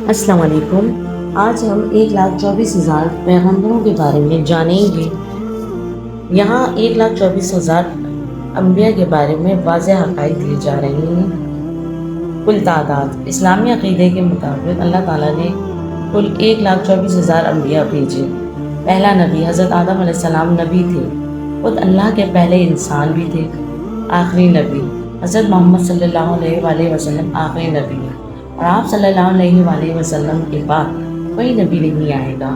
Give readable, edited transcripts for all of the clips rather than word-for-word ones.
السلام علیکم۔ آج ہم 1,24,000 پیغمبروں کے بارے میں جانیں گے۔ یہاں 1,24,000 انبیاء کے بارے میں واضح حقائق دیے جا رہے ہیں۔ کل تعداد اسلامی عقیدے کے مطابق اللہ تعالیٰ نے کل 1,24,000 انبیاء بھیجے۔ پہلا نبی حضرت آدم علیہ السلام نبی تھے، خود اللہ کے پہلے انسان بھی تھے۔ آخری نبی حضرت محمد صلی اللہ علیہ وآلہ وسلم آخری نبی ہے، اور آپ صلی اللہ علیہ وآلہ وسلم کے بعد کوئی نبی نہیں آئے گا۔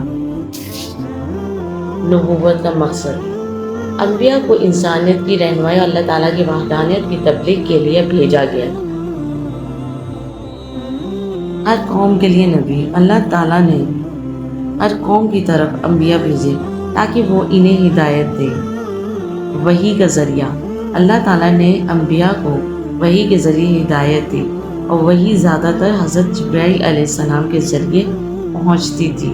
نبوت کا مقصد انبیاء کو انسانیت کی رہنمائی اور اللہ تعالیٰ کی وحدانیت کی تبلیغ کے لیے بھیجا گیا۔ ہر قوم کے لیے نبی اللہ تعالیٰ نے ہر قوم کی طرف انبیاء بھیجے تاکہ وہ انہیں ہدایت دے۔ وحی کا ذریعہ اللہ تعالیٰ نے انبیاء کو وحی کے ذریعے ہدایت دی، اور وحی زیادہ تر حضرت جبرائیل علیہ السلام کے ذریعے پہنچتی تھی۔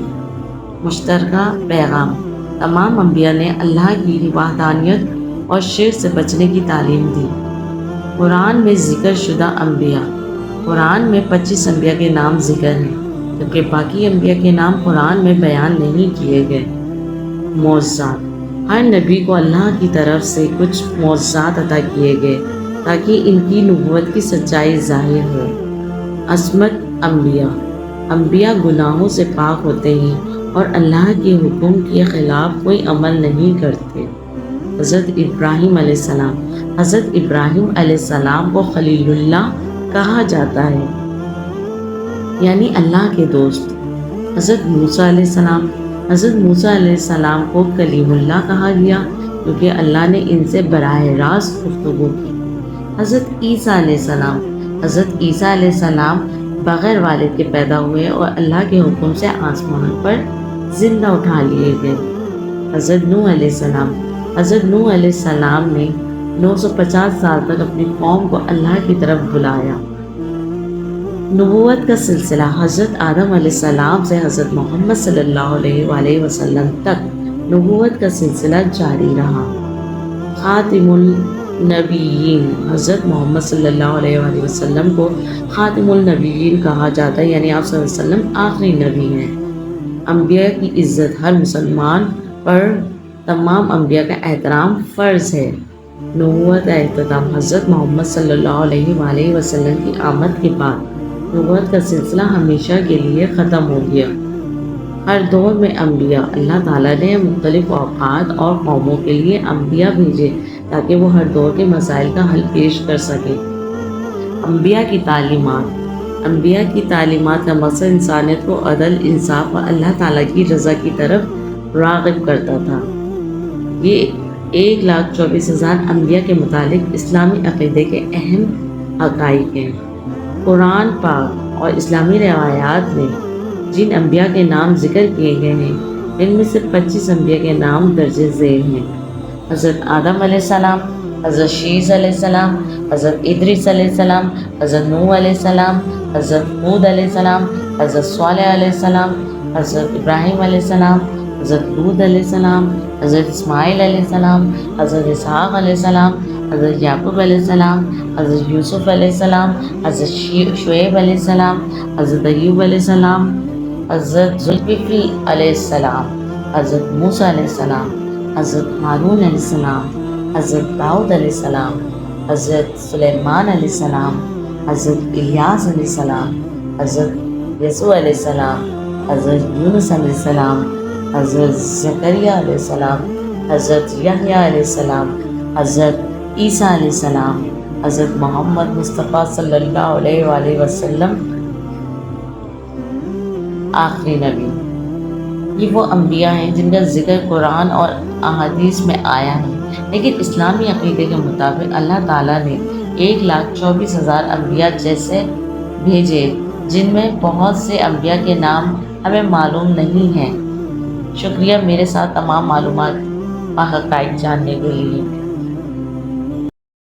مشترکہ پیغام تمام انبیاء نے اللہ کی وحدانیت اور شرک سے بچنے کی تعلیم دی۔ قرآن میں ذکر شدہ انبیاء قرآن میں 25 انبیاء کے نام ذکر ہیں، جبکہ باقی انبیاء کے نام قرآن میں بیان نہیں کیے گئے۔ معجزات ہر نبی کو اللہ کی طرف سے کچھ معجزات عطا کیے گئے تاکہ ان کی نبوت کی سچائی ظاہر ہو۔ عصمت انبیاء گناہوں سے پاک ہوتے ہیں اور اللہ کے حکم کے خلاف کوئی عمل نہیں کرتے۔ حضرت ابراہیم علیہ السلام کو خلیل اللہ کہا جاتا ہے، یعنی اللہ کے دوست۔ حضرت موسیٰ علیہ السلام کو کلیم اللہ کہا گیا کیونکہ اللہ نے ان سے براہ راست گفتگو کی۔ حضرت عیسیٰ علیہ السلام بغیر والد کے پیدا ہوئے اور اللہ کے حکم سے آسمان پر زندہ اٹھا لیے گئے۔ حضرت نوح علیہ السلام نے 950 سال تک اپنی قوم کو اللہ کی طرف بلایا۔ نبوت کا سلسلہ حضرت آدم علیہ السلام سے حضرت محمد صلی اللہ علیہ وآلہ وسلم تک نبوت کا سلسلہ جاری رہا۔ خاتم النبیین حضرت محمد صلی اللہ علیہ وآلہ وسلم کو خاتم النبیین کہا جاتا ہے، یعنی آپ صلی اللہ علیہ وسلم آخری نبی ہیں۔ انبیاء کی عزت ہر مسلمان پر تمام انبیاء کا احترام فرض ہے۔ نبوت کا اختتام حضرت محمد صلی اللہ علیہ وآلہ وسلم کی آمد کے بعد نبوت کا سلسلہ ہمیشہ کے لیے ختم ہو گیا۔ ہر دور میں انبیاء اللہ تعالیٰ نے مختلف اوقات اور قوموں کے لیے انبیاء بھیجے تاکہ وہ ہر دور کے مسائل کا حل پیش کر سکیں۔ انبیاء کی تعلیمات کا مقصد انسانیت کو عدل، انصاف اور اللہ تعالیٰ کی رضا کی طرف راغب کرتا تھا۔ یہ 1,24,000 انبیاء کے متعلق اسلامی عقیدے کے اہم حقائق ہیں۔ قرآن پاک اور اسلامی روایات میں جن انبیاء کے نام ذکر کیے گئے ہیں ان میں سے 25 انبیاء کے نام درج ذیل ہیں۔ حضرت آدم علیہ السلام، حضرت شیس علیہ السلام، حضرت ادریس علیہ السلام، حضرت نوح علیہ السلام، حضرت ہود علیہ السلام، حضرت صالح علیہ السلام، حضرت ابراہیم علیہ السلام، حضرت لوط علیہ السلام، حضرت اسماعیل علیہ السلام، حضرت اسحاق علیہ السلام، حضرت یعقوب علیہ السلام، حضرت یوسف علیہ السلام، حضرت شعیب علیہ السلام، حضرت ایوب علیہ السلام، حضرت ذوالکفل علیہ السلام، حضرت موسیٰ علیہ السلام، حضرت ہارون علیہ السلام، حضرت داؤد علیہ السلام، حضرت سلیمان علیہ السلام، حضرت الیاس علیہ السلام، حضرت یسوع علیہ السلام، حضرت یونس علیہ السلام، حضرت زکریا علیہ السلام، حضرت یحییٰ علیہ السلام، حضرت عیسیٰ علیہ السلام، حضرت محمد مصطفیٰ صلی اللہ علیہ وآلہ وسلم آخری نبی۔ یہ وہ انبیاء ہیں جن کا ذکر قرآن اور احادیث میں آیا ہے، لیکن اسلامی عقیدے کے مطابق اللہ تعالیٰ نے 1,24,000 انبیاء جیسے بھیجے، جن میں بہت سے انبیاء کے نام ہمیں معلوم نہیں ہیں۔ شکریہ میرے ساتھ تمام معلومات اور حقائق جاننے کے لیے۔